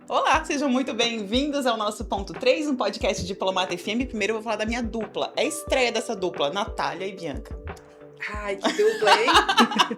Olá, sejam muito bem-vindos ao nosso Ponto 3, um podcast de Diplomata FM. Primeiro eu vou falar da minha dupla. É a estreia dessa dupla, Natália e Bianca. Ai, que dupla, hein?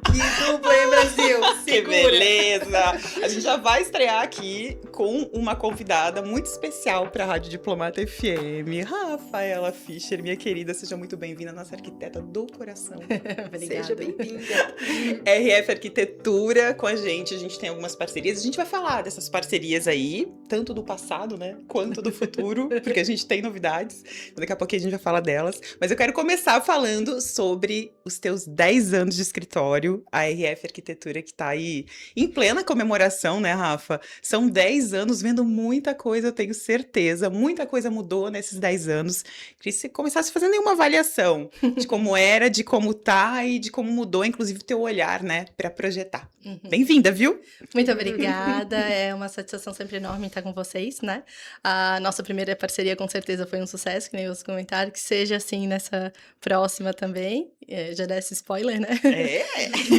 Que dupla, hein, Brasil? Que Segura. beleza! A gente já vai estrear aqui com uma convidada muito especial para a Rádio Diplomata FM, Rafaela Fischer, minha querida. Seja muito bem-vinda, nossa arquiteta do coração. Obrigada. Seja bem-vinda. RF Arquitetura com a gente tem algumas parcerias. A gente vai falar dessas parcerias aí, tanto do passado, né, quanto do futuro, porque a gente tem novidades. Daqui a pouquinho a gente vai falar delas. Mas eu quero começar falando sobre os teus 10 anos de escritório, a RF Arquitetura, que tá aí em plena comemoração, né, Rafa? São 10 anos vendo muita coisa, eu tenho certeza. Muita coisa mudou nesses 10 anos. Queria que você começasse fazendo aí uma avaliação de como era, de como tá e de como mudou, inclusive, o teu olhar, né, para projetar. Bem-vinda, viu? Muito obrigada, é uma satisfação sempre enorme estar com vocês, né? A nossa primeira parceria com certeza foi um sucesso, que nem os comentaram, que seja assim nessa próxima também. Já desse spoiler, né?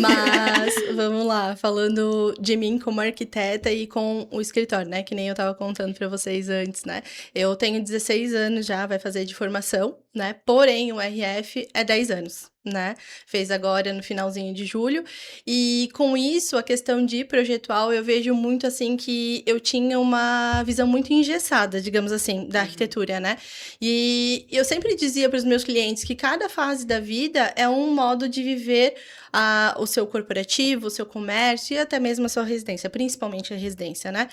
Mas, vamos lá, falando de mim como arquiteta e com o escritório, né? Que nem eu tava contando pra vocês antes, né? Eu tenho 16 anos já, vai fazer de formação, né? Porém, o RF é 10 anos, né? Fez agora no finalzinho de julho. E com isso, a questão de projetual, eu vejo muito assim que eu tinha uma visão muito engessada, digamos assim, da arquitetura, né? E eu sempre dizia para os meus clientes que cada fase da vida é um modo de viver o seu corporativo, o seu comércio e até mesmo a sua residência, principalmente a residência, né?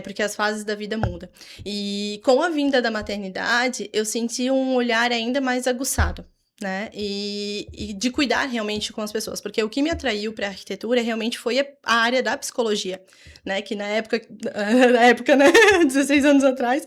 Porque as fases da vida mudam. E com a vinda da maternidade, eu senti um olhar ainda mais aguçado, né? E de cuidar realmente com as pessoas, porque o que me atraiu para a arquitetura realmente foi a área da psicologia, né? Que na época, né? 16 anos atrás,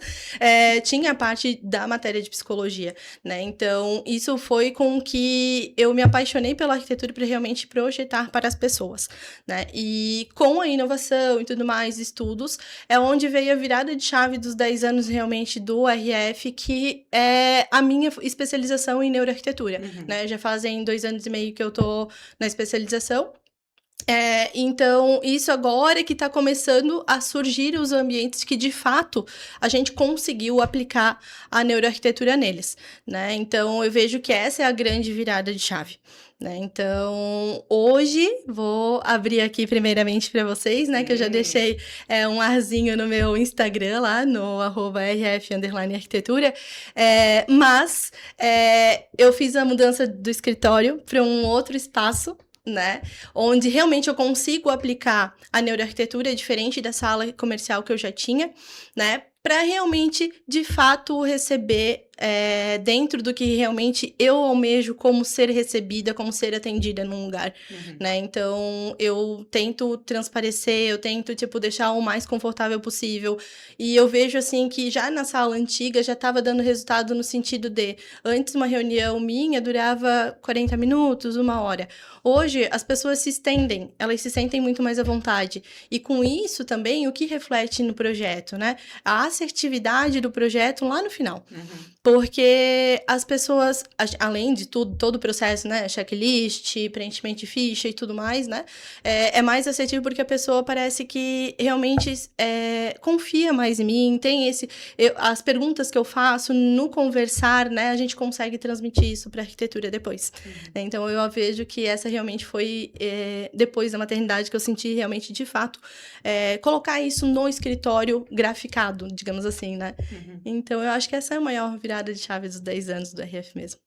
tinha a parte da matéria de psicologia, né? Então, isso foi com que eu me apaixonei pela arquitetura para realmente projetar para as pessoas, né? E com a inovação e tudo mais, estudos, é onde veio a virada de chave dos 10 anos realmente do RF, que é a minha especialização em neuroarquitetura. Né? Já fazem 2 anos e meio que eu tô na especialização. Então, isso agora que está começando a surgir os ambientes que, de fato, a gente conseguiu aplicar a neuroarquitetura neles, né? Então, eu vejo que essa é a grande virada de chave. Né? Então, hoje, vou abrir aqui primeiramente para vocês, né? Que eu já deixei um arzinho no meu Instagram lá, no @rf_arquitetura. Mas eu fiz a mudança do escritório para um outro espaço, né? Onde realmente eu consigo aplicar a neuroarquitetura diferente da sala comercial que eu já tinha, né? Para realmente, de fato, receber dentro do que realmente eu almejo como ser recebida, como ser atendida num lugar, né? Então, eu tento transparecer, eu tento, deixar o mais confortável possível. E eu vejo, assim, que já na sala antiga já estava dando resultado no sentido de, antes uma reunião minha durava 40 minutos, 1 hora. Hoje, as pessoas se estendem, elas se sentem muito mais à vontade. E com isso também, o que reflete no projeto, né? A assertividade do projeto lá no final. Porque as pessoas, além de tudo, todo o processo, né, checklist, preenchimento de ficha e tudo mais, né, é mais assertivo porque a pessoa parece que realmente confia mais em mim, tem as perguntas que eu faço no conversar, né, a gente consegue transmitir isso para a arquitetura depois. Então, eu vejo que essa realmente foi, depois da maternidade, que eu senti realmente, de fato, colocar isso no escritório graficado, digamos assim, né. Então, eu acho que essa é a maior virada de chave dos 10 anos do RF mesmo.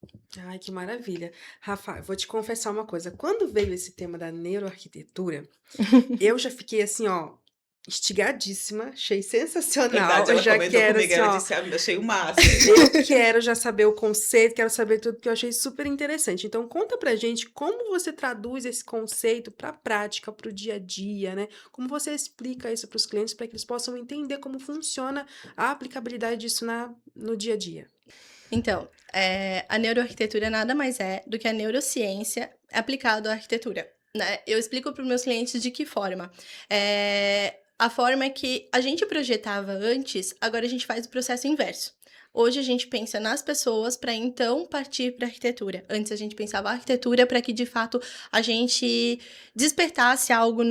Ai, que maravilha. Rafa, vou te confessar uma coisa. Quando veio esse tema da neuroarquitetura, eu já fiquei assim, ó, instigadíssima, achei sensacional. Verdade, ela eu já comentou quero, comigo, assim, ela ó, disse, achei o máximo. eu quero já saber o conceito, quero saber tudo, porque eu achei super interessante. Então, conta pra gente como você traduz esse conceito pra prática, pro dia a dia, né? Como você explica isso pros clientes para que eles possam entender como funciona a aplicabilidade disso no dia a dia. Então, a neuroarquitetura nada mais é do que a neurociência aplicada à arquitetura, né? Eu explico para os meus clientes de que forma. A forma é que a gente projetava antes, agora a gente faz o processo inverso. Hoje a gente pensa nas pessoas para então partir para arquitetura. Antes a gente pensava a arquitetura para que de fato a gente despertasse algo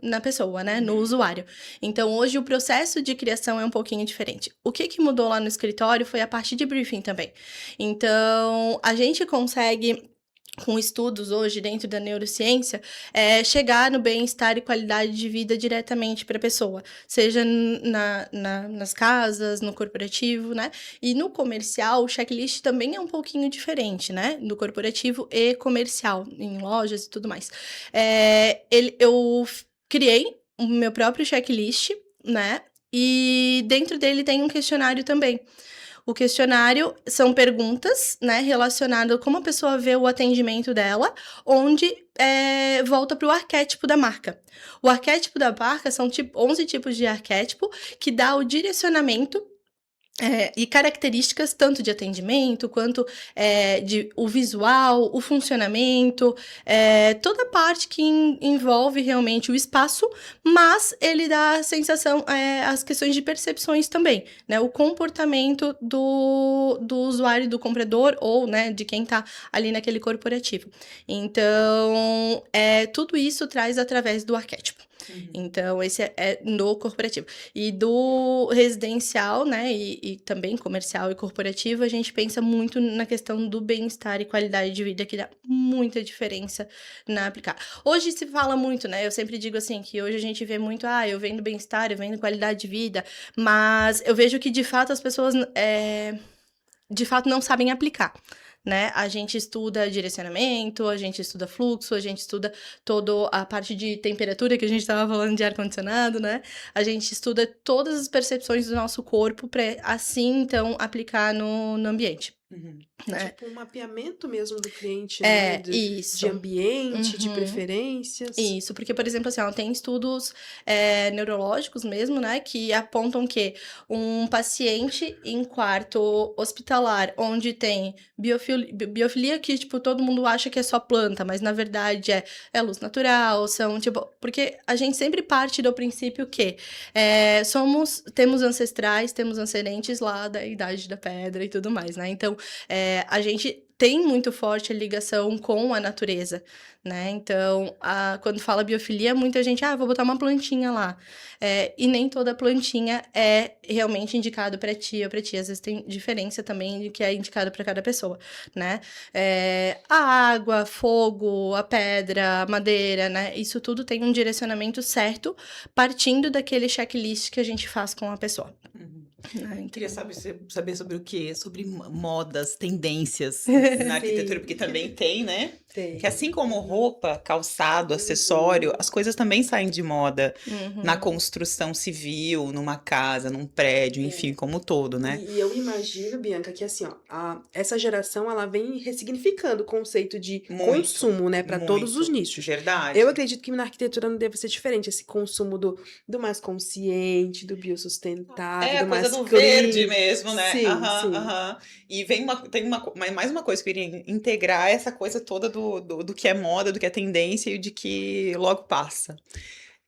na pessoa, né, no usuário. Então hoje o processo de criação é um pouquinho diferente. O que mudou lá no escritório foi a parte de briefing também. Então a gente consegue, com estudos hoje dentro da neurociência, chegar no bem-estar e qualidade de vida diretamente para a pessoa, seja nas casas, no corporativo, né? E no comercial, o checklist também é um pouquinho diferente, né? Do corporativo e comercial, em lojas e tudo mais. Eu criei o meu próprio checklist, né? E dentro dele tem um questionário também. O questionário são perguntas, né, relacionadas a como a pessoa vê o atendimento dela, onde volta para o arquétipo da marca. O arquétipo da marca são 11 tipos de arquétipo que dá o direcionamento e características tanto de atendimento quanto de o visual, o funcionamento, toda a parte que envolve realmente o espaço, mas ele dá a sensação, as questões de percepções também, né? O comportamento do usuário, do comprador ou, né, de quem está ali naquele corporativo. Então, tudo isso traz através do arquétipo. Então, esse é no corporativo. E do residencial, né, e também comercial e corporativo, a gente pensa muito na questão do bem-estar e qualidade de vida, que dá muita diferença na aplicar. Hoje se fala muito, né, eu sempre digo assim, que hoje a gente vê muito, eu vendo bem-estar, eu vendo qualidade de vida, mas eu vejo que, de fato, as pessoas, de fato, não sabem aplicar. Né? A gente estuda direcionamento, a gente estuda fluxo, a gente estuda toda a parte de temperatura, que a gente estava falando de ar-condicionado, né? A gente estuda todas as percepções do nosso corpo para, assim, então, aplicar no ambiente. Né? Tipo um mapeamento mesmo do cliente, né? De ambiente, de preferências. Isso, porque, por exemplo, assim, tem estudos neurológicos mesmo, né, que apontam que um paciente em quarto hospitalar, onde tem biofilia, que, tipo, todo mundo acha que é só planta, mas, na verdade, é luz natural, são, tipo... Porque a gente sempre parte do princípio que temos ancestrais, temos ascendentes lá da Idade da Pedra e tudo mais, né? Então, a gente tem muito forte a ligação com a natureza, né? Então, quando fala biofilia, muita gente, vou botar uma plantinha lá. E nem toda plantinha é realmente indicado para ti ou para ti. Às vezes tem diferença também de que é indicado para cada pessoa, né? A água, fogo, a pedra, a madeira, né? Isso tudo tem um direcionamento certo, partindo daquele checklist que a gente faz com a pessoa. Então... Queria saber sobre o quê? Sobre modas, tendências na arquitetura, porque também tem, né? Tem. Que assim como roupa, calçado, acessório, as coisas também saem de moda na construção civil, numa casa, num prédio, enfim, como um todo, né? E eu imagino, Bianca, que assim, essa geração, ela vem ressignificando o conceito de consumo, né, para todos os nichos. Verdade. Eu acredito que na arquitetura não deve ser diferente, esse consumo do mais consciente, do biosustentável, do mais do verde mesmo, né? Sim, E tem mais uma coisa que eu queria integrar, essa coisa toda do que é moda, do que é tendência e de que logo passa.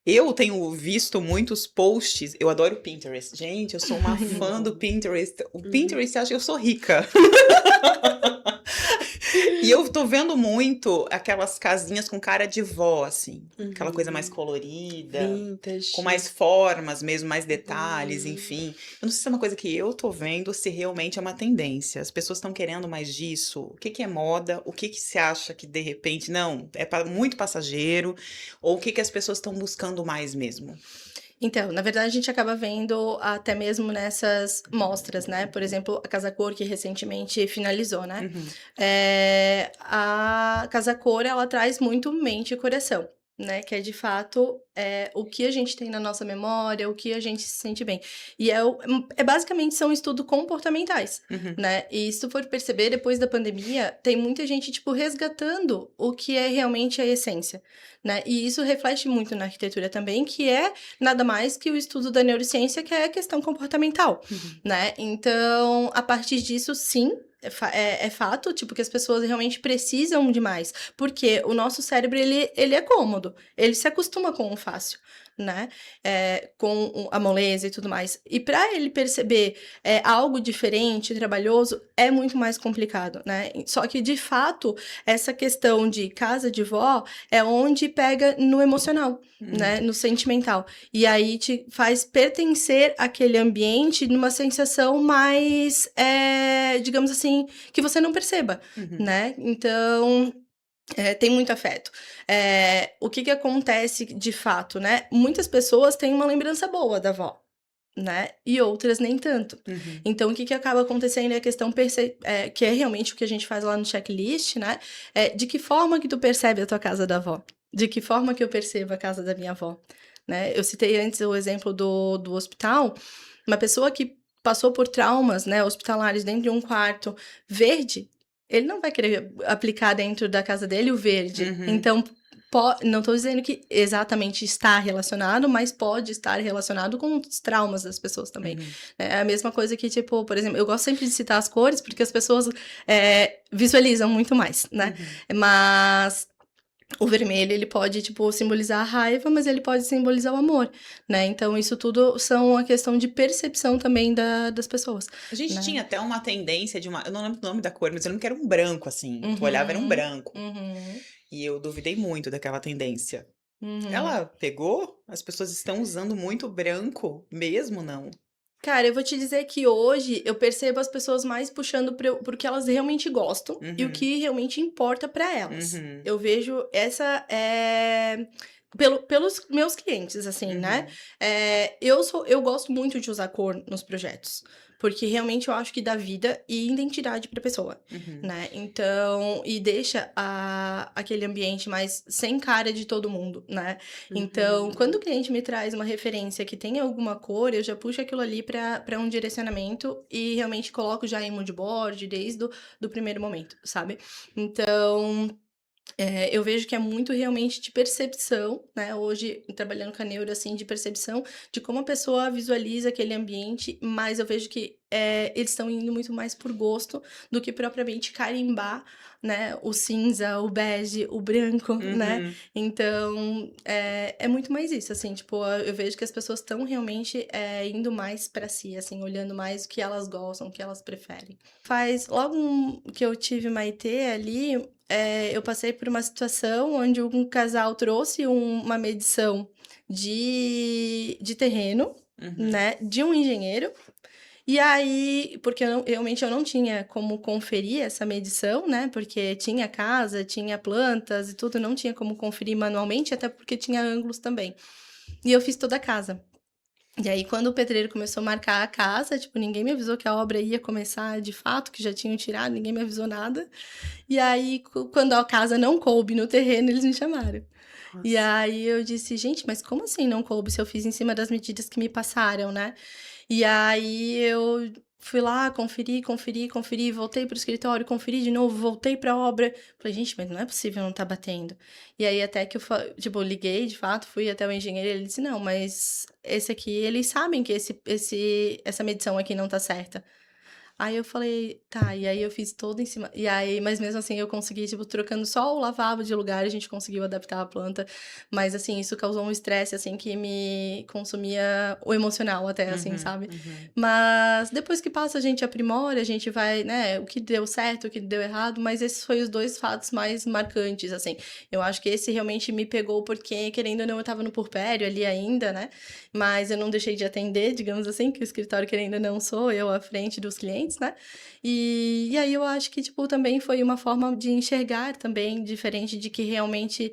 Eu tenho visto muitos posts, eu adoro o Pinterest. Gente, eu sou uma fã do Pinterest. O Pinterest acha que eu sou rica. E eu tô vendo muito aquelas casinhas com cara de vó, assim. Aquela coisa mais colorida. Vintage. Com mais formas mesmo, mais detalhes, enfim. Eu não sei se é uma coisa que eu tô vendo ou se realmente é uma tendência. As pessoas estão querendo mais disso. O que é moda? O que se acha que, de repente, não, é muito passageiro? Ou o que as pessoas estão buscando mais mesmo? Então, na verdade, a gente acaba vendo até mesmo nessas mostras, né? Por exemplo, a Casa Cor, que recentemente finalizou, né? A Casa Cor, ela traz muito mente e coração, né? Que é, de fato, o que a gente tem na nossa memória, o que a gente se sente bem. E basicamente, são estudos comportamentais, né? E se tu for perceber, depois da pandemia, tem muita gente, tipo, resgatando o que é realmente a essência, né? E isso reflete muito na arquitetura também, que é nada mais que o estudo da neurociência, que é a questão comportamental, né? Então, a partir disso, sim, é fato, tipo, que as pessoas realmente precisam de mais. Porque o nosso cérebro, ele é cômodo. Ele se acostuma com o fácil, né? Com a moleza e tudo mais. E para ele perceber algo diferente, trabalhoso, é muito mais complicado, né? Só que, de fato, essa questão de casa de vó é onde pega no emocional, né? No sentimental. E aí te faz pertencer àquele ambiente numa sensação mais, digamos assim, que você não perceba, né? Então, tem muito afeto. O que acontece de fato, né? Muitas pessoas têm uma lembrança boa da avó, né? E outras nem tanto. Então, o que acaba acontecendo é a questão, que é realmente o que a gente faz lá no checklist, né? De que forma que tu percebe a tua casa da avó? De que forma que eu percebo a casa da minha avó? Né? Eu citei antes o exemplo do hospital. Uma pessoa que passou por traumas, né, hospitalares dentro de um quarto verde, ele não vai querer aplicar dentro da casa dele o verde. Então, não estou dizendo que exatamente está relacionado, mas pode estar relacionado com os traumas das pessoas também. É a mesma coisa que, tipo, por exemplo, eu gosto sempre de citar as cores, porque as pessoas visualizam muito mais, né? Mas o vermelho, ele pode, tipo, simbolizar a raiva, mas ele pode simbolizar o amor, né? Então, isso tudo são a questão de percepção também das pessoas. A gente né? tinha até uma tendência de eu não lembro o nome da cor, mas eu lembro que era um branco, assim. Tu olhava, era um branco. E eu duvidei muito daquela tendência. Ela pegou? As pessoas estão usando muito branco mesmo, não? Cara, eu vou te dizer que hoje eu percebo as pessoas mais puxando pro que elas realmente gostam e o que realmente importa pra elas. Eu vejo essa pelos meus clientes, assim, né? Eu gosto muito de usar cor nos projetos, porque realmente eu acho que dá vida e identidade pra pessoa, né? Então, e deixa aquele ambiente mais sem cara de todo mundo, né? Então, quando o cliente me traz uma referência que tem alguma cor, eu já puxo aquilo ali para um direcionamento e realmente coloco já em mood board desde do primeiro momento, sabe? Então, eu vejo que é muito realmente de percepção, né? Hoje, trabalhando com a neuro, assim, de percepção de como a pessoa visualiza aquele ambiente, mas eu vejo que eles estão indo muito mais por gosto do que propriamente carimbar, né? O cinza, o bege, o branco, né? Então, é muito mais isso, assim, tipo, eu vejo que as pessoas estão realmente indo mais para si, assim, olhando mais o que elas gostam, o que elas preferem. Logo que eu tive Maitê ali, eu passei por uma situação onde um casal trouxe uma medição de terreno, né, de um engenheiro. E aí, porque realmente eu não tinha como conferir essa medição, né, porque tinha casa, tinha plantas e tudo, não tinha como conferir manualmente, até porque tinha ângulos também. E eu fiz toda a casa. E aí, quando o pedreiro começou a marcar a casa, tipo, ninguém me avisou que a obra ia começar de fato, que já tinham tirado, ninguém me avisou nada. E aí, quando a casa não coube no terreno, eles me chamaram. E aí eu disse, gente, mas como assim não coube se eu fiz em cima das medidas que me passaram, né? E aí eu fui lá, conferi, voltei pro escritório, conferi de novo, voltei pra obra. Falei, gente, mas não é possível não tá batendo. E aí até que eu liguei, de fato, fui até o engenheiro e ele disse, não, mas esse aqui, eles sabem que essa medição aqui não tá certa. Aí eu falei, tá, e aí eu fiz todo em cima. E aí, mas mesmo assim eu consegui, tipo, trocando só o lavabo de lugar, a gente conseguiu adaptar a planta. Mas assim, isso causou um estresse, assim, que me consumia o emocional até, assim, sabe? Mas depois que passa, a gente aprimora, a gente vai, né, o que deu certo, o que deu errado, mas esses foram os dois fatos mais marcantes, assim. Eu acho que esse realmente me pegou porque, querendo ou não, eu tava no purpério ali ainda, né? Mas eu não deixei de atender, digamos assim, que o escritório, querendo ou não, sou eu à frente dos clientes, né? E aí eu acho que, tipo, também foi uma forma de enxergar também, diferente de que realmente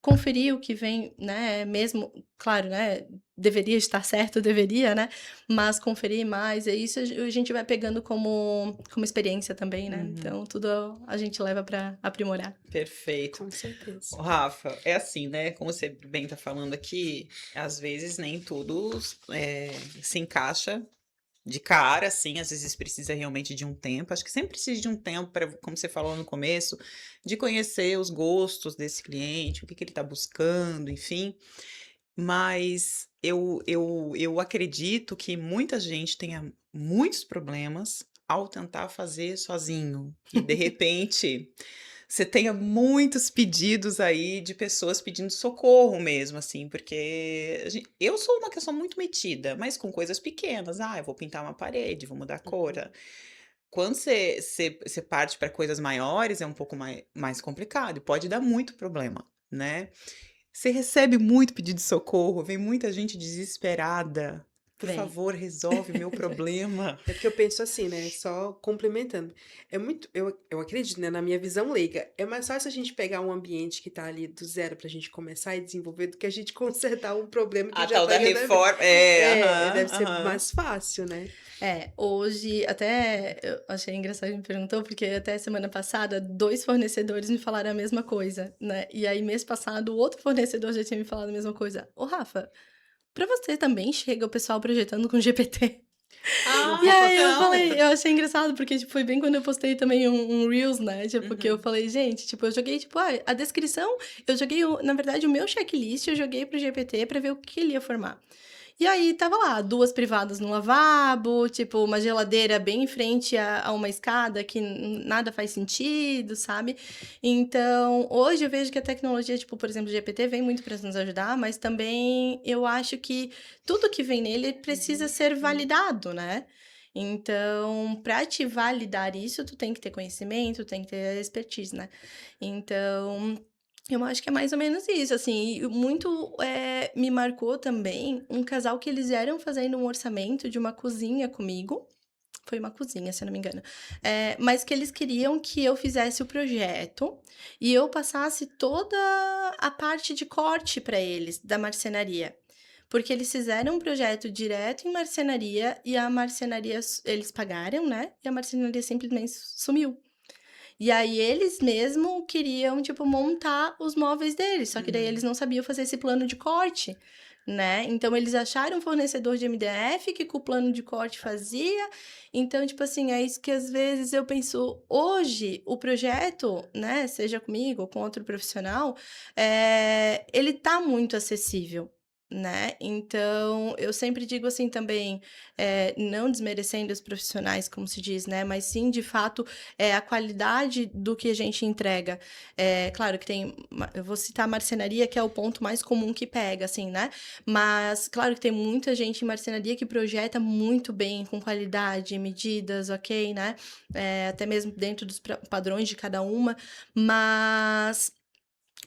conferir o que vem, né? Mesmo, claro, né? Deveria estar certo, deveria, né? Mas conferir mais, e isso a gente vai pegando como experiência também, né? Então, tudo a gente leva para aprimorar. Perfeito. Com certeza. Ô, Rafa, é assim, né? Como você bem tá falando aqui, às vezes nem tudo se encaixa de cara, assim, às vezes precisa realmente de um tempo. Acho que sempre precisa de um tempo para, como você falou no começo, de conhecer os gostos desse cliente, o que ele tá buscando, enfim. Mas eu acredito que muita gente tenha muitos problemas ao tentar fazer sozinho. E de repente você tenha muitos pedidos aí de pessoas pedindo socorro mesmo, assim, porque eu sou uma pessoa muito metida, mas com coisas pequenas. Ah, eu vou pintar uma parede, vou mudar a cor. Uhum. Quando você parte para coisas maiores, é um pouco mais complicado e pode dar muito problema, né? Você recebe muito pedido de socorro, vem muita gente desesperada. Por Vem. favor, resolve meu problema. É porque eu penso assim, né? Só complementando. É muito. Eu acredito, né? Na minha visão leiga, é mais fácil a gente pegar um ambiente que tá ali do zero pra gente começar e desenvolver do que a gente consertar um problema que A já tal tá da ali. reforma. Deve Aham, ser aham. mais fácil, né? Hoje, até eu achei engraçado que me perguntou, porque até semana passada, 2 fornecedores me falaram a mesma coisa, né? E aí, mês passado, o outro fornecedor já tinha me falado a mesma coisa. Ô, Rafa, pra você também chega o pessoal projetando com GPT? E Ah, aí eu falei, não. eu achei engraçado, porque, tipo, foi bem quando eu postei também um Reels, né? Tipo, que eu Uhum. falei, gente, tipo, eu joguei, tipo, a descrição, eu joguei, na verdade, o meu checklist, eu joguei pro GPT pra ver o que ele ia formar. E aí tava lá, 2 privadas no lavabo, tipo, uma geladeira bem em frente a uma escada que nada faz sentido, sabe? Então, hoje eu vejo que a tecnologia, tipo, por exemplo, o GPT vem muito para nos ajudar, mas também eu acho que tudo que vem nele precisa Uhum. ser Uhum. validado, né? Então, para te validar isso, tu tem que ter conhecimento, tem que ter expertise, né? Então, eu acho que é mais ou menos isso, assim, e muito me marcou também um casal que eles vieram fazendo um orçamento de uma cozinha comigo. Foi uma cozinha, se eu não me engano. Mas que eles queriam que eu fizesse o projeto e eu passasse toda a parte de corte para eles, da marcenaria. Porque eles fizeram um projeto direto em marcenaria e a marcenaria, eles pagaram, né? E a marcenaria simplesmente sumiu. E aí eles mesmo queriam, tipo, montar os móveis deles, só que daí eles Uhum. não sabiam fazer esse plano de corte, né? Então eles acharam um fornecedor de MDF que com o plano de corte fazia. Então, tipo assim, é isso que às vezes eu penso, hoje o projeto, né, seja comigo ou com outro profissional, ele tá muito acessível. Né? Então, eu sempre digo assim também, não desmerecendo os profissionais, como se diz, né? Mas sim, de fato, a qualidade do que a gente entrega. Claro que tem, eu vou citar a marcenaria, que é o ponto mais comum que pega, assim, né? Mas, claro que tem muita gente em marcenaria que projeta muito bem, com qualidade, medidas, ok, né? Até mesmo dentro dos padrões de cada uma, mas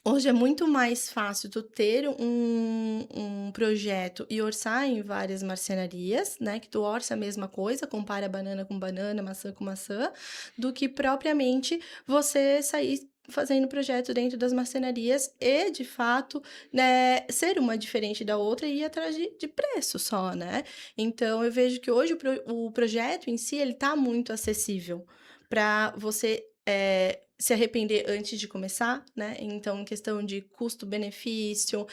hoje é muito mais fácil tu ter um projeto e orçar em várias marcenarias, né? Que tu orça a mesma coisa, compara banana com banana, maçã com maçã, do que propriamente você sair fazendo projeto dentro das marcenarias e, de fato, né, ser uma diferente da outra e ir atrás de preço só, né? Então, eu vejo que hoje o projeto em si, ele tá muito acessível para você se arrepender antes de começar, né? Então, em questão de custo-benefício,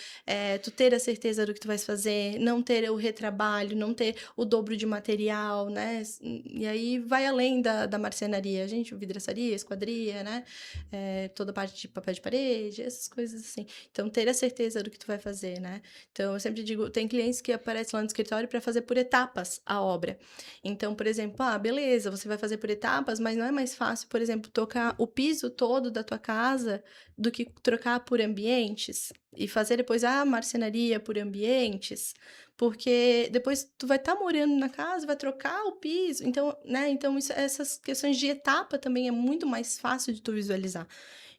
tu ter a certeza do que tu vais fazer, não ter o retrabalho, não ter o dobro de material, né? E aí vai além da marcenaria, gente, vidraçaria, esquadria, né? Toda a parte de papel de parede, essas coisas assim. Então, ter a certeza do que tu vai fazer, né? Então, eu sempre digo, tem clientes que aparecem lá no escritório para fazer por etapas a obra. Então, por exemplo, beleza, você vai fazer por etapas, mas não é mais fácil, por exemplo, tocar o piso todo da tua casa do que trocar por ambientes e fazer depois a marcenaria por ambientes, porque depois tu vai estar morando na casa, vai trocar o piso, então, né? Então, essas questões de etapa também é muito mais fácil de tu visualizar.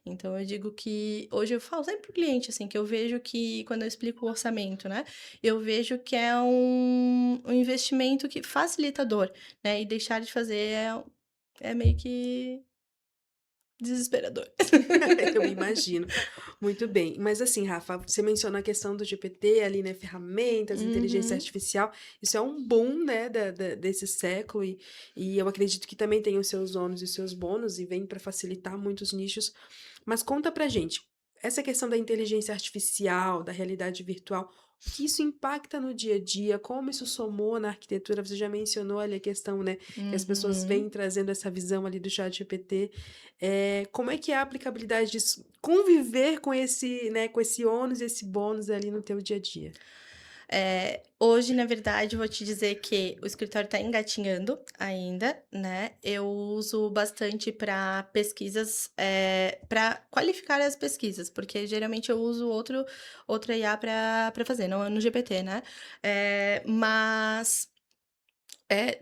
Então, eu digo que hoje eu falo sempre pro cliente, assim, que eu vejo que quando eu explico o orçamento, né? Eu vejo que é um investimento que facilitador, né? E deixar de fazer é meio que desesperador. Eu imagino. Muito bem. Mas assim, Rafa, você mencionou a questão do GPT ali, né? Ferramentas, inteligência Uhum. artificial. Isso é um boom, né, desse século. E eu acredito que também tem os seus ônus e os seus bônus e vem para facilitar muitos nichos. Mas conta pra gente, essa questão da inteligência artificial, da realidade virtual, o que isso impacta no dia a dia? Como isso somou na arquitetura? Você já mencionou ali a questão, né, que as pessoas Uhum. vêm trazendo essa visão ali do chat GPT. Como é que é a aplicabilidade disso? Conviver com esse, né, com esse ônus e esse bônus ali no teu dia a dia? Hoje, na verdade, vou te dizer que o escritório está engatinhando ainda, né? Eu uso bastante para pesquisas, para qualificar as pesquisas, porque geralmente eu uso outra IA para fazer, não no GPT, né? Mas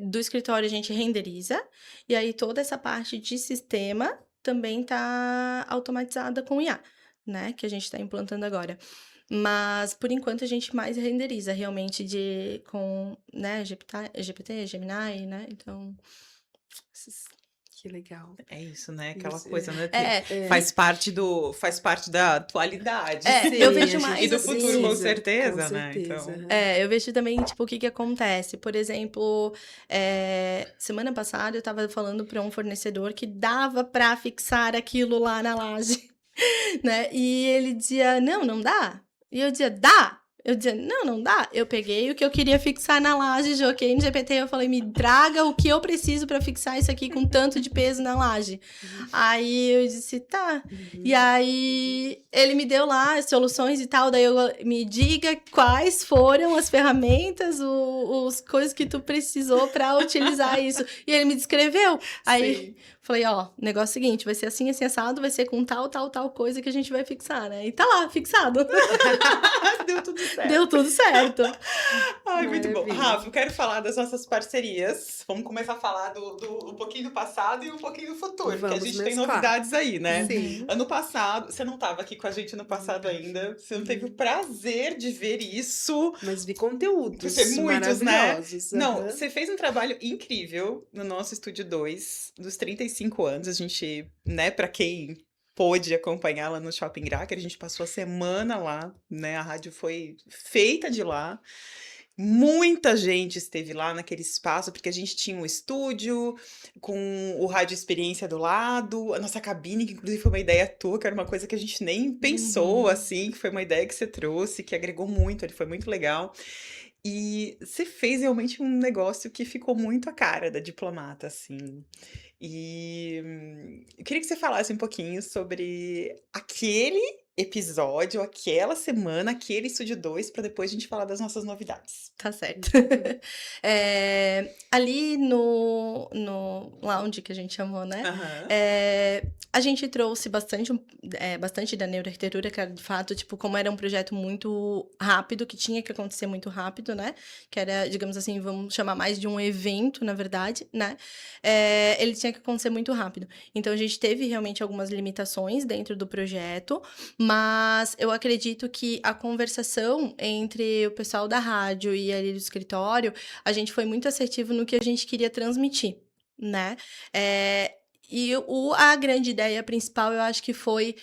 do escritório a gente renderiza, e aí toda essa parte de sistema também está automatizada com IA, né? Que a gente está implantando agora. Mas, por enquanto, a gente mais renderiza realmente com, né, GPT, Gemini, né? Então, esses- Que legal. É isso, né? Aquela Isso, coisa, né? É, Faz parte da atualidade. eu Sim, vejo a mais E do gente futuro, com precisa, certeza, com né? certeza. Então, eu vejo também, tipo, o que acontece. Por exemplo, semana passada eu tava falando para um fornecedor que dava para fixar aquilo lá na laje, né? E ele dizia, não dá. E eu dizia, dá. Eu dizia, não dá. Eu peguei o que eu queria fixar na laje, joguei no GPT, eu falei, me traga o que eu preciso para fixar isso aqui com tanto de peso na laje. Aí eu disse, tá. E aí ele me deu lá as soluções e tal, daí eu me diga quais foram as ferramentas, os coisas que tu precisou para utilizar isso. E ele me descreveu. Aí sim. falei, ó, negócio seguinte, vai ser assim, assim, assado, vai ser com tal coisa que a gente vai fixar, né? E tá lá, fixado. Deu tudo certo. Deu tudo certo. Ai, muito bom. Maravilha. Rafa, eu quero falar das nossas parcerias. Vamos começar a falar um pouquinho do passado e um pouquinho do futuro, porque a Vamos gente tem mesclar. novidades aí, né? Sim. Ano passado, você não estava aqui com a gente ano passado ainda, você não teve o prazer de ver isso. Mas vi conteúdos Você, muitos, né? maravilhosos. Não, aham. você fez um trabalho incrível no nosso Estúdio 2, dos 35 anos. A gente, né, pra quem pôde acompanhá-la no Shopping Gracker, a gente passou a semana lá, né? A rádio foi feita de lá. Muita gente esteve lá naquele espaço, porque a gente tinha um estúdio com o Rádio Experiência do lado, a nossa cabine, que inclusive foi uma ideia tua, que era uma coisa que a gente nem pensou, Uhum. assim, que foi uma ideia que você trouxe, que agregou muito, ele foi muito legal. E você fez realmente um negócio que ficou muito a cara da Diplomata, assim. E eu queria que você falasse um pouquinho sobre aquele episódio, aquela semana, aquele Estúdio 2, para depois a gente falar das nossas novidades. Tá certo. Ali no lounge que a gente chamou, né? Aham. A gente trouxe bastante da neuroarquitetura, que era de fato, tipo, como era um projeto muito rápido, que tinha que acontecer muito rápido, né? Que era, digamos assim, vamos chamar mais de um evento, na verdade, né? Ele tinha que acontecer muito rápido. Então, a gente teve realmente algumas limitações dentro do projeto, mas eu acredito que a conversação entre o pessoal da rádio e ali do escritório, a gente foi muito assertivo no que a gente queria transmitir, né? E a grande ideia principal, eu acho que foi,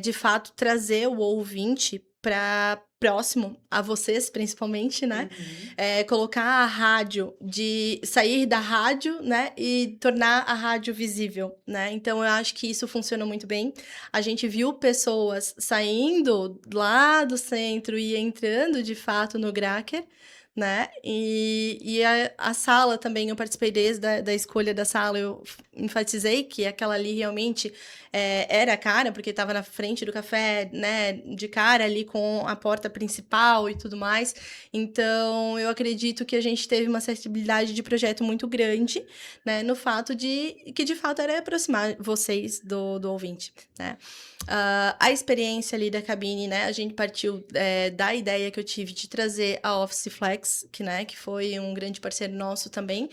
de fato, trazer o ouvinte para próximo a vocês, principalmente, né? Uhum. Colocar a rádio, sair da rádio, né? E tornar a rádio visível, né? Então, eu acho que isso funcionou muito bem. A gente viu pessoas saindo lá do centro e entrando, de fato, no Gracker, né? E a sala também, eu participei desde da escolha da sala, eu enfatizei que aquela ali realmente era a cara, porque estava na frente do café, né? De cara ali com a porta principal e tudo mais. Então, eu acredito que a gente teve uma acessibilidade de projeto muito grande, né? No fato que de fato era aproximar vocês do ouvinte, né? A experiência ali da cabine, né? A gente partiu da ideia que eu tive de trazer a Office Flex, que foi um grande parceiro nosso também,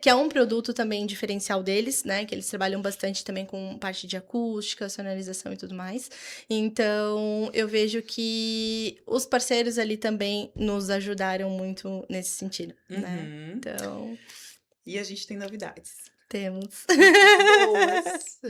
que é um produto também diferencial deles, né? Que eles trabalham bastante também com parte de acústica, sonorização e tudo mais. Então, eu vejo que os parceiros ali também nos ajudaram muito nesse sentido, né? Uhum. Então, E a gente tem novidades. temos. Boas.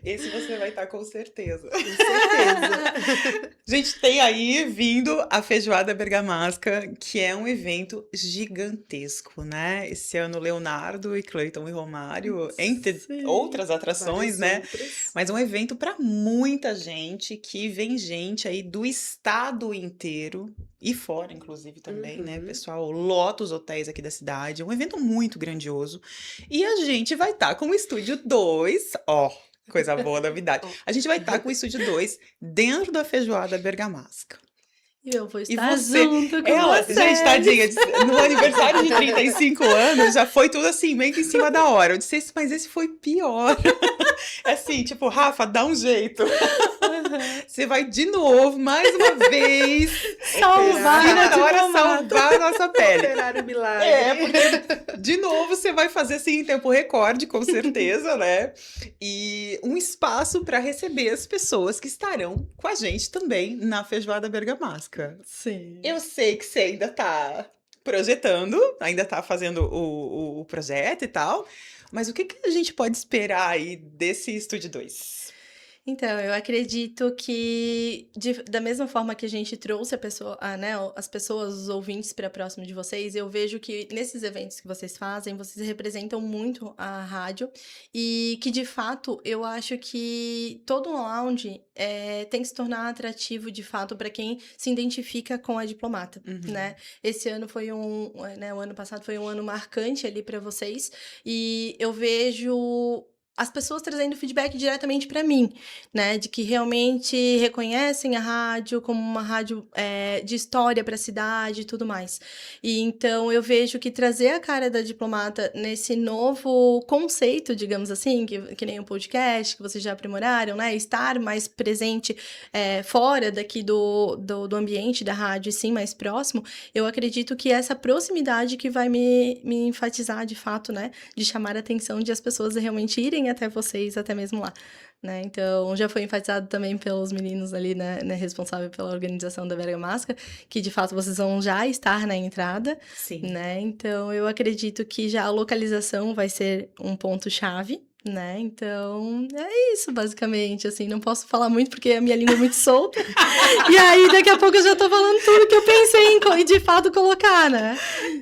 Esse você vai estar com certeza. Com certeza. A gente tem aí vindo a Feijoada Bergamasca, que é um evento gigantesco, né? Esse ano, Leonardo e Cleiton e Romário, entre Sim. outras atrações, Várias né? outras. Mas um evento para muita gente, que vem gente aí do estado inteiro e fora, inclusive, também, né? Uhum. Pessoal lota os hotéis aqui da cidade. É um evento muito grandioso. E a gente vai estar com o Estúdio 2, ó. Coisa boa, novidade. A gente vai estar com o Estúdio 2 dentro da Feijoada Bergamasca. E eu vou E estar você, junto com ela, vocês. gente, tadinha, no aniversário de 35 anos, já foi tudo assim, meio que em cima da hora. Eu disse, mas esse foi pior. É assim, tipo, Rafa, dá um jeito. Você vai de novo, mais uma vez, Salvar cima a da hora diplomata. salvar a nossa pele. Esperar o milagre. É, porque de novo você vai fazer assim em tempo recorde, com certeza, né? E um espaço para receber as pessoas que estarão com a gente também na Feijoada Bergamasca. Sim. Eu sei que você ainda tá projetando, ainda tá fazendo o projeto e tal, mas o que que a gente pode esperar aí desse Estúdio 2? Então, eu acredito que da mesma forma que a gente trouxe a pessoa, né, as pessoas, os ouvintes para próximo de vocês, eu vejo que nesses eventos que vocês fazem, vocês representam muito a rádio e que de fato eu acho que todo lounge tem que se tornar atrativo de fato para quem se identifica com a diplomata, né? Esse ano foi né, o ano passado foi um ano marcante ali para vocês e eu vejo as pessoas trazendo feedback diretamente para mim, né, de que realmente reconhecem a rádio como uma rádio de história para a cidade e tudo mais. E então eu vejo que trazer a cara da diplomata nesse novo conceito, digamos assim, que nem um podcast, que vocês já aprimoraram, né, estar mais presente fora daqui do ambiente da rádio, e sim, mais próximo, eu acredito que essa proximidade que vai me enfatizar de fato, né, de chamar a atenção de as pessoas realmente irem até vocês, até mesmo lá. Né? Então, já foi enfatizado também pelos meninos ali, né, responsável pela organização da Bergamasca, que de fato vocês vão já estar na entrada, Sim. né? Então, eu acredito que já a localização vai ser um ponto-chave, né? Então, é isso, basicamente, assim, não posso falar muito porque a minha língua é muito solta, e aí daqui a pouco eu já tô falando tudo que eu pensei em de fato colocar, né?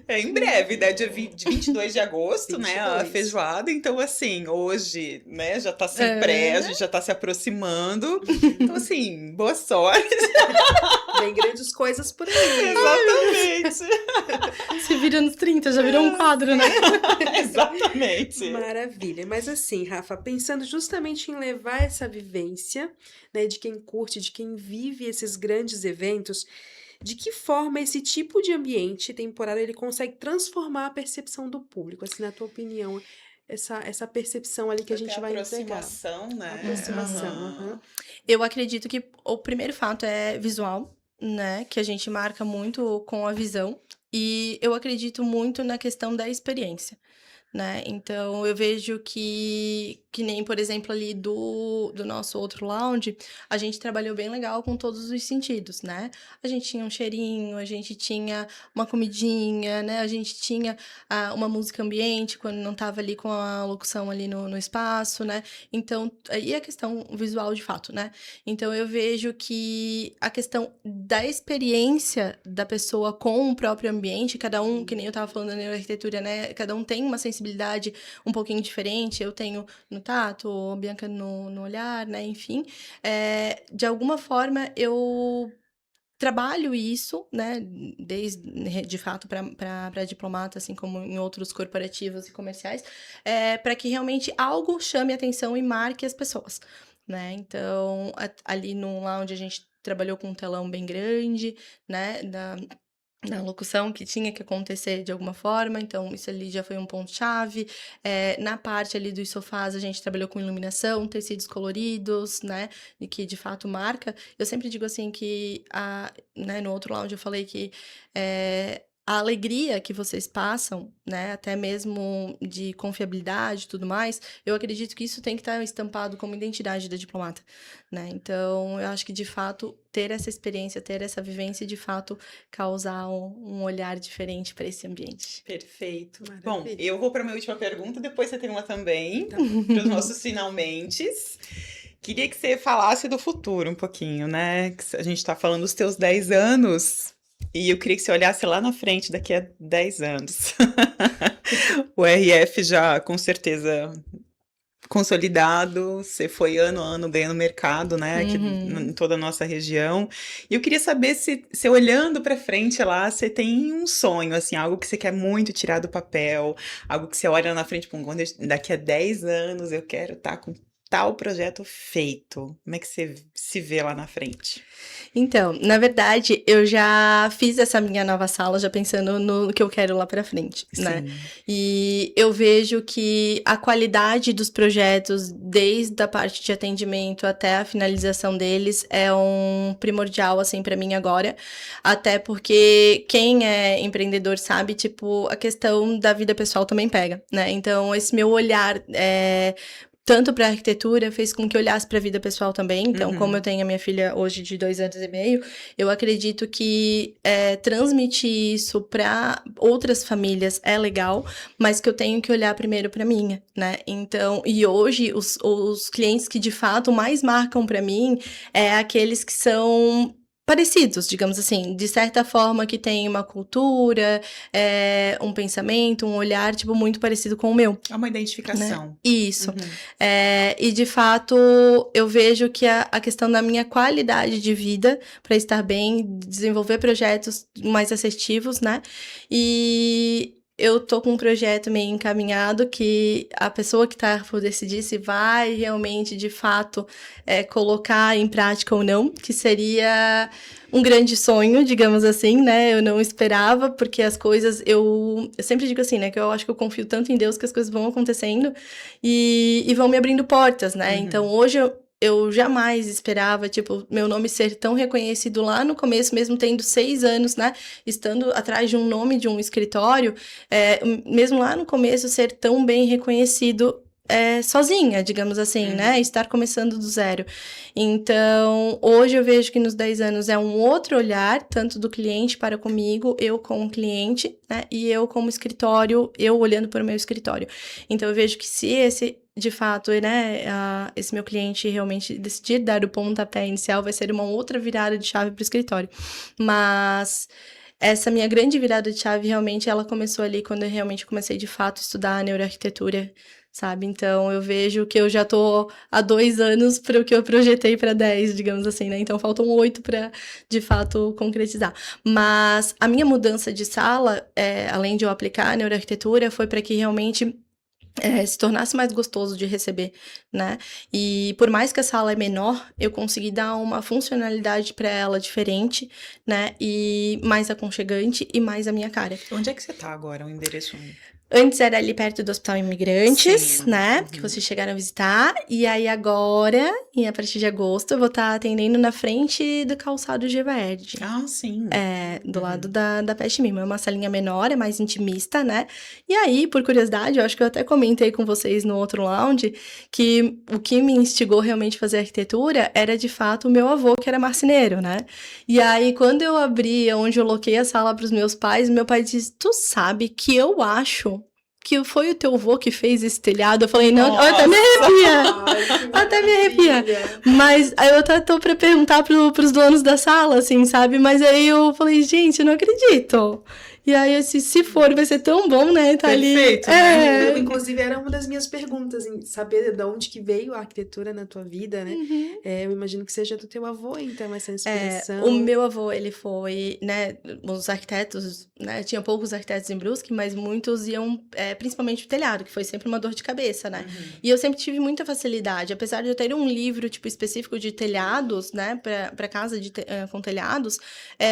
É em breve, né? Dia 22 de agosto, né? A 22. feijoada. Então, assim, hoje, né? Já tá sem pré, a gente já tá se aproximando. Então, assim, boa sorte. Vem grandes coisas por aí. Exatamente. Se vira nos 30, já virou um quadro, né? Exatamente. Maravilha. Mas assim, Rafa, pensando justamente em levar essa vivência, né, de quem curte, de quem vive esses grandes eventos, de que forma esse tipo de ambiente temporário ele consegue transformar a percepção do público? Assim, na tua opinião, essa percepção ali que a gente vai entregar. Aproximação, né? Aproximação, Aham. aham. Eu acredito que o primeiro fato é visual, né? Que a gente marca muito com a visão. E eu acredito muito na questão da experiência, né? Então, eu vejo que nem, por exemplo, ali do nosso outro lounge, a gente trabalhou bem legal com todos os sentidos, né? A gente tinha um cheirinho, a gente tinha uma comidinha, né? A gente tinha uma música ambiente, quando não tava ali com a locução ali no espaço, né? Então, e a questão visual de fato, né? Então, eu vejo que a questão da experiência da pessoa com o próprio ambiente, cada um, que nem eu tava falando da neuroarquitetura, né? Cada um tem uma sensibilidade um pouquinho diferente. Eu tenho no tato, a Bianca no olhar, né? Enfim, de alguma forma eu trabalho isso, né? Desde, de fato, para diplomata, assim como em outros corporativos e comerciais, para que realmente algo chame a atenção e marque as pessoas, né? Então, ali no lounge a gente trabalhou com um telão bem grande, né? Na locução que tinha que acontecer de alguma forma, então isso ali já foi um ponto-chave. Na parte ali dos sofás, a gente trabalhou com iluminação, tecidos coloridos, né, e que de fato marca. Eu sempre digo assim que, né, no outro lounge eu falei que a alegria que vocês passam, né, até mesmo de confiabilidade e tudo mais, eu acredito que isso tem que estar estampado como identidade da diplomata, né? Então, eu acho que, de fato, ter essa experiência, ter essa vivência, de fato, causar um olhar diferente para esse ambiente. Perfeito. Maravilha. Bom, eu vou para minha última pergunta, depois você tem uma também, Tá para os nossos finalmente. Queria que você falasse do futuro um pouquinho, né? Que a gente está falando dos teus 10 anos. E eu queria que você olhasse lá na frente, daqui a 10 anos. O RF já, com certeza, consolidado. Você foi ano a ano ganhando mercado, né? Aqui em toda a nossa região. E eu queria saber se olhando para frente lá, você tem um sonho, assim, algo que você quer muito tirar do papel, algo que você olha na frente, daqui a 10 anos eu quero estar com tá o projeto feito? Como é que você se vê lá na frente? Então, na verdade, eu já fiz essa minha nova sala já pensando no que eu quero lá pra frente, né? Sim. E eu vejo que a qualidade dos projetos, desde a parte de atendimento até a finalização deles, é um primordial, assim, pra mim agora. Até porque quem é empreendedor sabe, tipo, a questão da vida pessoal também pega, né? Então, esse meu olhar tanto para arquitetura, fez com que eu olhasse para a vida pessoal também. Então, como eu tenho a minha filha hoje de 2 anos e meio, eu acredito que transmitir isso para outras famílias é legal, mas que eu tenho que olhar primeiro para minha, né? Então, e hoje, os clientes que de fato mais marcam para mim é aqueles que são parecidos, digamos assim, de certa forma que tem uma cultura, um pensamento, um olhar, tipo, muito parecido com o meu. É uma identificação. Né? Isso. E de fato, eu vejo que a questão da minha qualidade de vida, para estar bem, desenvolver projetos mais assertivos, né? E eu tô com um projeto meio encaminhado que a pessoa que tá por decidir se vai realmente, de fato, colocar em prática ou não, que seria um grande sonho, digamos assim, né? Eu não esperava, porque as coisas, eu sempre digo assim, né? Que eu acho que eu confio tanto em Deus que as coisas vão acontecendo e vão me abrindo portas, né? Então, hoje eu jamais esperava, tipo, meu nome ser tão reconhecido lá no começo, mesmo tendo 6 anos, né? Estando atrás de um nome de um escritório, mesmo lá no começo ser tão bem reconhecido sozinha, digamos assim, né? Estar começando do zero. Então, hoje eu vejo que nos 10 anos é um outro olhar, tanto do cliente para comigo, eu como cliente, né? E eu como escritório, eu olhando para o meu escritório. Então, eu vejo que se esse, de fato, né, esse meu cliente realmente decidir dar o pontapé inicial, vai ser uma outra virada de chave para o escritório. Mas essa minha grande virada de chave, realmente, ela começou ali quando eu realmente comecei, de fato, a estudar neuroarquitetura, sabe? Então, eu vejo que eu já tô há 2 anos para o que eu projetei para 10, digamos assim, né? Então, faltam 8 para, de fato, concretizar. Mas a minha mudança de sala, além de eu aplicar a neuroarquitetura, foi para que realmente se tornasse mais gostoso de receber, né? E por mais que a sala é menor, eu consegui dar uma funcionalidade para ela diferente, né? E mais aconchegante e mais a minha cara. Onde é que você tá agora? O endereço? Antes era ali perto do Hospital Imigrantes, Sim. né? Que vocês chegaram a visitar. E aí agora, a partir de agosto, eu vou estar atendendo na frente do calçado Geverde. Ah, sim. Do lado da Peste Mimo. É uma salinha menor, é mais intimista, né? E aí, por curiosidade, eu acho que eu até comentei com vocês no outro lounge que o que me instigou realmente a fazer arquitetura era, de fato, o meu avô, que era marceneiro, né? E aí, quando eu abri, onde eu loquei a sala para os meus pais, meu pai disse, tu sabe que eu acho que foi o teu avô que fez esse telhado. Eu falei, não, até me arrepia. Até me arrepia. Mas aí eu até tô pra perguntar pros donos da sala, assim, sabe? Mas aí eu falei, gente, eu não acredito. E aí, assim, se for, vai ser tão bom, né? Tá Perfeito, ali. né? Inclusive, era uma das minhas perguntas, saber de onde que veio a arquitetura na tua vida, né? Eu imagino que seja do teu avô, então, essa inspiração. O meu avô, ele foi, né, os arquitetos, né, tinha poucos arquitetos em Brusque, mas muitos iam, principalmente o telhado, que foi sempre uma dor de cabeça, né? E eu sempre tive muita facilidade, apesar de eu ter um livro, tipo, específico de telhados, né, pra casa com telhados,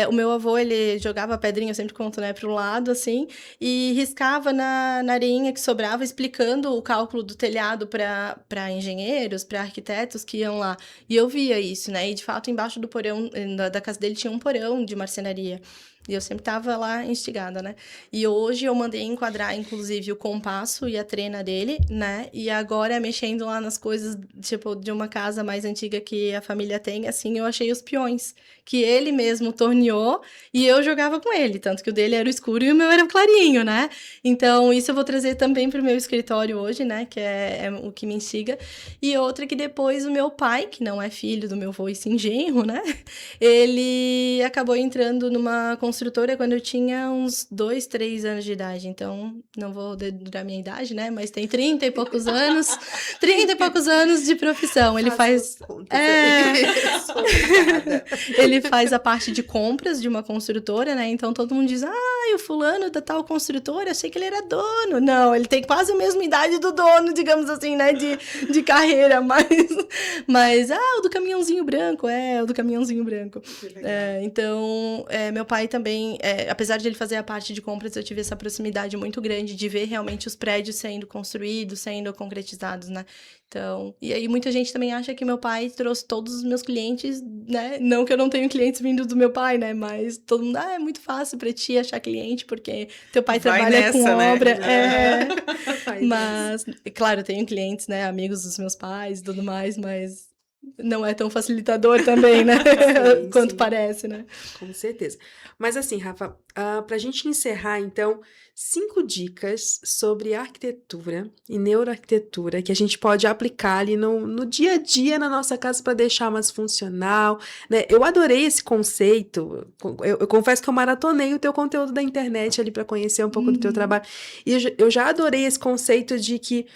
o meu avô, ele jogava a pedrinha, eu sempre conto, né, pro lado, assim, e riscava na areinha que sobrava, explicando o cálculo do telhado para engenheiros, para arquitetos que iam lá. E eu via isso, né? E, de fato, embaixo do porão, da casa dele, tinha um porão de marcenaria. E eu sempre tava lá instigada, né? E hoje eu mandei enquadrar, inclusive, o compasso e a trena dele, né? E agora, mexendo lá nas coisas, tipo, de uma casa mais antiga que a família tem, assim, eu achei os peões, que ele mesmo torneou e eu jogava com ele. Tanto que o dele era o escuro e o meu era o clarinho, né? Então, isso eu vou trazer também pro meu escritório hoje, né? Que é o que me instiga. E outra que depois o meu pai, que não é filho do meu avô e sim genro, né? Ele acabou entrando numa construtora quando eu tinha uns 2, 3 anos de idade. Então, não vou dedurar minha idade, né? Mas tem 30 e poucos anos. 30 e poucos anos de profissão. Ele faz... Ele faz a parte de compras de uma construtora, né? Então, todo mundo diz, o fulano da tal construtora, achei que ele era dono. Não, ele tem quase a mesma idade do dono, digamos assim, né, de carreira, mas, o do caminhãozinho branco, o do caminhãozinho branco. Então, meu pai também, apesar de ele fazer a parte de compras, eu tive essa proximidade muito grande de ver realmente os prédios sendo construídos, sendo concretizados, né? Então, e aí muita gente também acha que meu pai trouxe todos os meus clientes, né? Não que eu não tenho clientes vindos do meu pai, né? Mas todo mundo, é muito fácil pra ti achar cliente, porque teu pai trabalha com obra. Mas, claro, eu tenho clientes, né? Amigos dos meus pais e tudo mais, mas não é tão facilitador também, né? Quanto parece, né? Com certeza. Mas assim, Rafa, pra gente encerrar, então, 5 dicas sobre arquitetura e neuroarquitetura que a gente pode aplicar ali no dia a dia na nossa casa para deixar mais funcional, né? Eu adorei esse conceito. Eu confesso que eu maratonei o teu conteúdo da internet ali para conhecer um pouco do teu trabalho. E eu já adorei esse conceito de que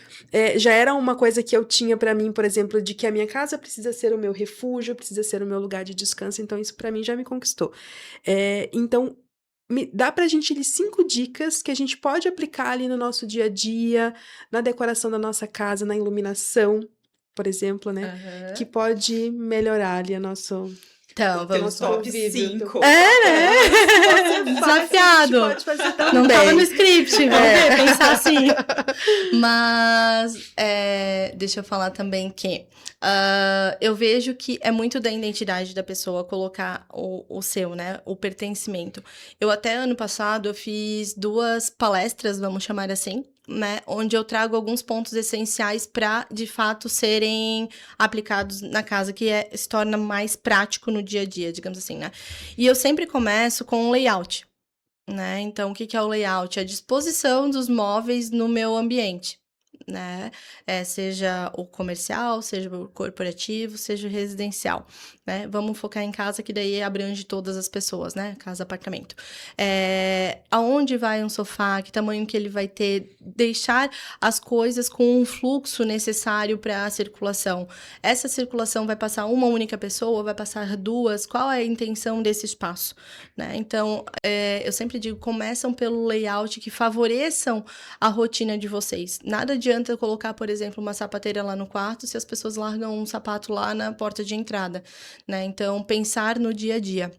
já era uma coisa que eu tinha para mim, por exemplo, de que a minha casa precisa ser o meu refúgio, precisa ser o meu lugar de descanso. Então, isso para mim já me conquistou. Então, dá pra gente ali 5 dicas que a gente pode aplicar ali no nosso dia a dia, na decoração da nossa casa, na iluminação, por exemplo, né? Que pode melhorar ali a nosso... Então, vamos top 5. Desafiado. Pode fazer também. Não tava no script, vamos ver, pensar assim. Mas, deixa eu falar também que eu vejo que é muito da identidade da pessoa colocar o seu, né? O pertencimento. Eu até ano passado, eu fiz 2 palestras, vamos chamar assim, né, onde eu trago alguns pontos essenciais para, de fato, serem aplicados na casa, que se torna mais prático no dia a dia, digamos assim, né? E eu sempre começo com um layout, né? Então, o que é o layout? É a disposição dos móveis no meu ambiente, né? Seja o comercial, seja o corporativo, seja o residencial, né? Vamos focar em casa, que daí abrange todas as pessoas, né? Casa, apartamento. Aonde vai um sofá, que tamanho que ele vai ter, deixar as coisas com um fluxo necessário para a circulação. Essa circulação vai passar uma única pessoa, vai passar 2, qual é a intenção desse espaço, né? Então, eu sempre digo, começam pelo layout que favoreçam a rotina de vocês. Nada adianta eu colocar, por exemplo, uma sapateira lá no quarto se as pessoas largam um sapato lá na porta de entrada, né? Então, pensar no dia a dia.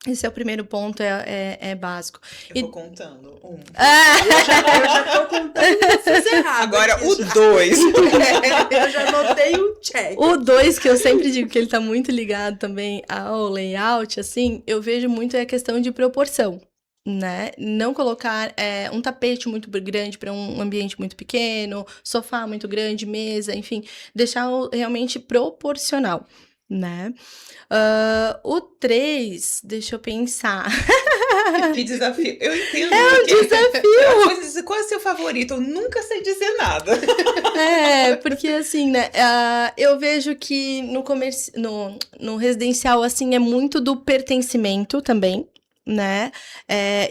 Esse é o primeiro ponto, é básico. Eu vou contando. 1. Eu já tô contando vocês errado. Agora, o 2. Eu já anotei um check. O 2, que eu sempre digo que ele tá muito ligado também ao layout, assim, eu vejo muito a questão de proporção, né? Não colocar um tapete muito grande para um ambiente muito pequeno, sofá muito grande, mesa, enfim, deixar realmente proporcional, né? O 3, deixa eu pensar. Que desafio. Eu entendo. É um desafio. Qual é o seu favorito? Eu nunca sei dizer nada. Porque assim, né? Eu vejo que no residencial, assim, é muito do pertencimento também, né?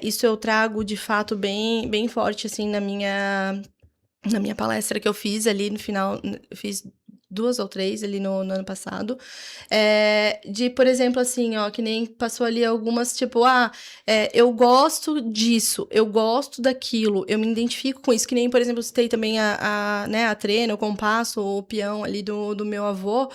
Isso eu trago, de fato, bem, bem forte, assim, na minha palestra que eu fiz ali no final. Eu fiz 2 ou 3 ali no ano passado, por exemplo, assim, ó, que nem passou ali algumas, tipo, eu gosto disso, eu gosto daquilo, eu me identifico com isso, que nem, por exemplo, citei também né, a trena, o compasso, o peão ali do meu avô,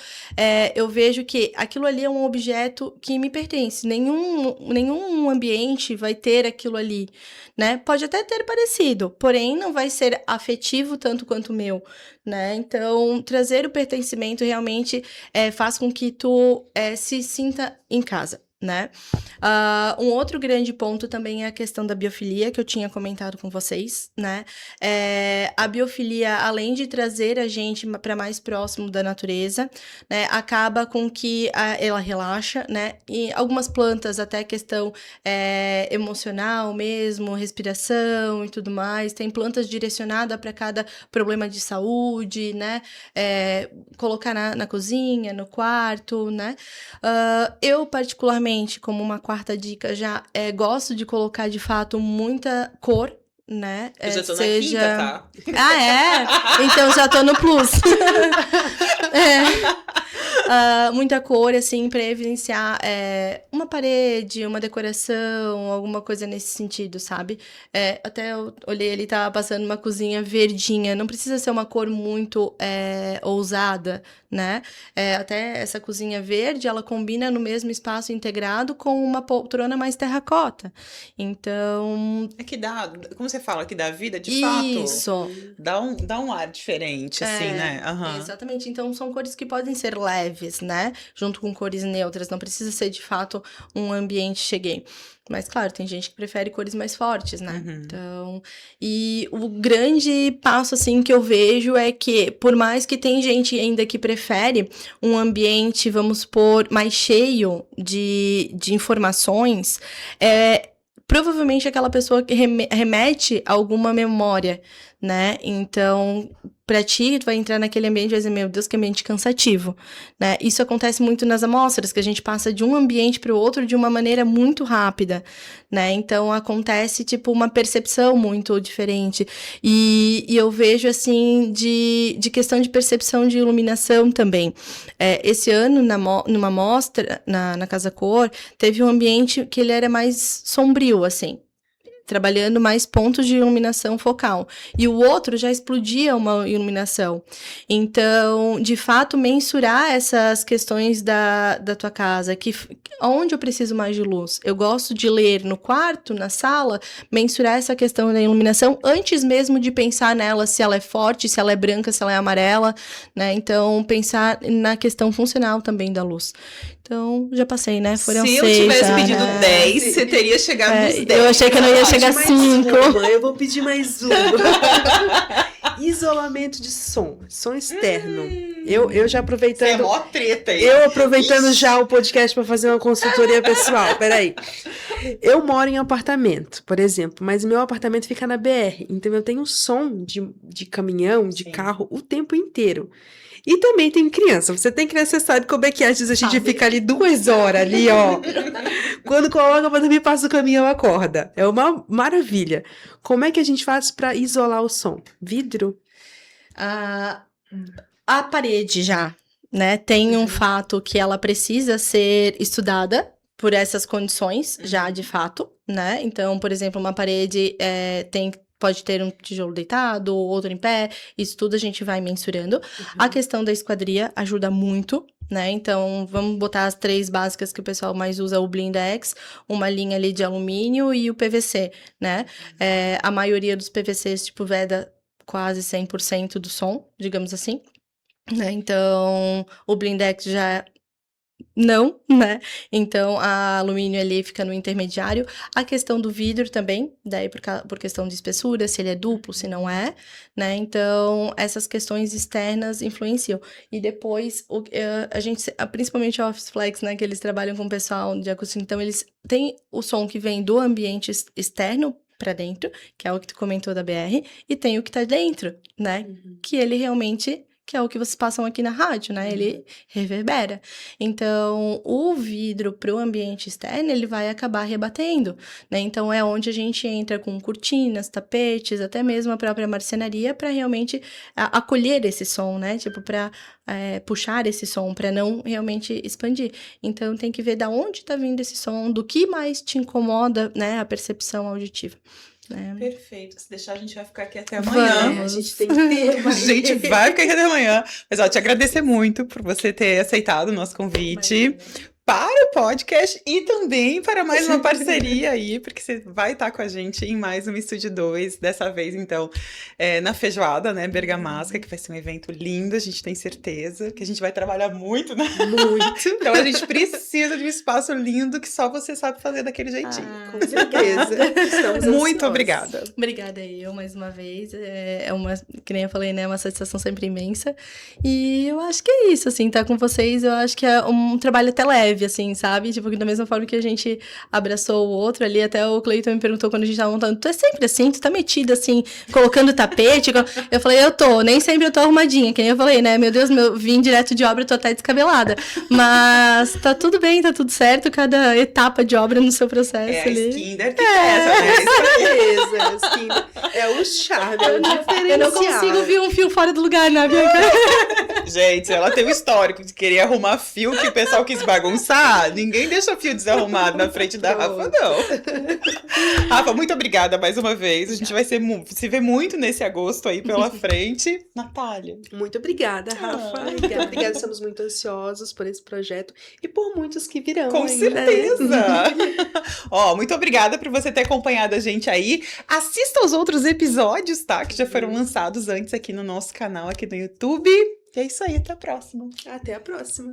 eu vejo que aquilo ali é um objeto que me pertence, nenhum ambiente vai ter aquilo ali, né, pode até ter parecido, porém não vai ser afetivo tanto quanto o meu, né, então trazer o pertencimento realmente faz com que tu se sinta em casa, né? Um outro grande ponto também é a questão da biofilia, que eu tinha comentado com vocês, né? A biofilia, além de trazer a gente para mais próximo da natureza, né, acaba com que ela relaxa, né? E algumas plantas, até questão emocional mesmo, respiração e tudo mais, tem plantas direcionadas para cada problema de saúde, né? Colocar na cozinha, no quarto, né? Eu, particularmente, como uma quarta dica, já gosto de colocar, de fato, muita cor, né? Eu já tô na quinta, tá? Então já tô no plus. muita cor, assim, pra evidenciar uma parede, uma decoração, alguma coisa nesse sentido, sabe? Até eu olhei ali, tava passando uma cozinha verdinha, não precisa ser uma cor muito ousada, né? Até essa cozinha verde, ela combina no mesmo espaço integrado com uma poltrona mais terracota. Então... É que dá, como você fala, que dá vida, de fato, Isso. dá um ar diferente, assim, né? Aham. Exatamente. Então, são cores que podem ser leves, né? Junto com cores neutras. Não precisa ser, de fato, um ambiente cheguei. Mas, claro, tem gente que prefere cores mais fortes, né? Então, e o grande passo, assim, que eu vejo é que, por mais que tem gente ainda que prefere um ambiente, vamos supor, mais cheio de informações, provavelmente aquela pessoa que remete a alguma memória, né? Então, pra ti, tu vai entrar naquele ambiente e vai dizer, meu Deus, que ambiente cansativo, né? Isso acontece muito nas amostras, que a gente passa de um ambiente para o outro de uma maneira muito rápida, né? Então, acontece, tipo, uma percepção muito diferente. E eu vejo, assim, de questão de percepção de iluminação também. Esse ano, numa mostra, na Casa Cor, teve um ambiente que ele era mais sombrio, assim, trabalhando mais pontos de iluminação focal. E o outro já explodia uma iluminação. Então, de fato, mensurar essas questões da tua casa, onde eu preciso mais de luz? Eu gosto de ler no quarto, na sala, mensurar essa questão da iluminação antes mesmo de pensar nela, se ela é forte, se ela é branca, se ela é amarela, né? Então, pensar na questão funcional também da luz. Então, já passei, né? Foram Se 6 eu tivesse já, pedido né? 10, você teria chegado nos 10. Eu achei que eu não ia chegar a Mais 5. uma, eu vou pedir mais uma. Isolamento de som externo. Eu já aproveitando. Isso é mó treta aí. Eu aproveitando já o podcast para fazer uma consultoria pessoal. Peraí. Eu moro em apartamento, por exemplo, mas meu apartamento fica na BR. Então eu tenho som de caminhão, de carro o tempo inteiro. E também tem criança. Você tem criança, você sabe como é que é. Às vezes a gente fica ali 2 horas ali, ó. Quando coloca pra dormir, passa o caminhão, acorda. É uma maravilha. Como é que a gente faz para isolar o som? Vidro? A parede já, né? Tem um fato que ela precisa ser estudada por essas condições, já de fato, né? Então, por exemplo, uma parede pode ter um tijolo deitado, outro em pé, isso tudo a gente vai mensurando. A questão da esquadria ajuda muito, né? Então, vamos botar as 3 básicas que o pessoal mais usa, o Blindex, uma linha ali de alumínio e o PVC, né? A maioria dos PVCs, tipo, veda quase 100% do som, digamos assim, né? Então, o Blindex já não, né? Então, a alumínio ali fica no intermediário. A questão do vidro também, daí por questão de espessura, se ele é duplo, se não é, né? Então, essas questões externas influenciam. E depois, a gente, principalmente a Office Flex, né? Que eles trabalham com o pessoal de acústica, então eles têm o som que vem do ambiente externo para dentro, que é o que tu comentou da BR, e tem o que tá dentro, né? Que ele realmente... que é o que vocês passam aqui na rádio, né? Ele reverbera. Então, o vidro para o ambiente externo, ele vai acabar rebatendo, né? Então, é onde a gente entra com cortinas, tapetes, até mesmo a própria marcenaria, para realmente acolher esse som, né? Tipo, para puxar esse som, para não realmente expandir. Então, tem que ver da onde está vindo esse som, do que mais te incomoda, né? A percepção auditiva. Perfeito. Se deixar, a gente vai ficar aqui até amanhã. A gente tem tema. A gente vai ficar aqui até amanhã. Mas, ó, te agradecer muito por você ter aceitado o nosso convite para o podcast e também para mais uma parceria aí, porque você vai estar com a gente em mais um Estúdio 2, dessa vez, então, na Feijoada, né, Bergamasca, que vai ser um evento lindo, a gente tem certeza que a gente vai trabalhar muito, né? Muito. Então, a gente precisa de um espaço lindo que só você sabe fazer daquele jeitinho. Com certeza. Estamos Muito ansiosos. obrigada. Obrigada eu, mais uma vez. Que nem eu falei, né? Uma satisfação sempre imensa. E eu acho que é isso, assim, tá com vocês. Eu acho que é um trabalho até leve. leve, assim, sabe? Tipo, da mesma forma que a gente abraçou o outro ali, até o Cleiton me perguntou quando a gente tava montando, tu é sempre assim? Tu tá metida assim, colocando tapete? Eu falei, eu tô, nem sempre eu tô arrumadinha, que nem eu falei, né? Meu Deus, vim direto de obra, eu tô até descabelada. Mas tá tudo bem, tá tudo certo, cada etapa de obra no seu processo É a ali. skin da arquiteta, né? Certeza, skin é o charme, é o diferencial. Eu não consigo ver um fio fora do lugar, né, Bianca? Gente, ela tem um histórico de querer arrumar fio que o pessoal quis bagunçar. Ninguém deixa fio desarrumado na frente da Rafa, não. Rafa, muito obrigada mais uma vez. A gente vai se ver muito nesse agosto aí pela frente. Natália. Muito obrigada, Rafa. Muito obrigada, estamos muito ansiosos por esse projeto e por muitos que virão Com ainda, né? certeza! Ó, muito obrigada por você ter acompanhado a gente aí. Assista os outros episódios, tá? Que já foram lançados antes aqui no nosso canal, aqui no YouTube. E é isso aí, até a próxima. Até a próxima.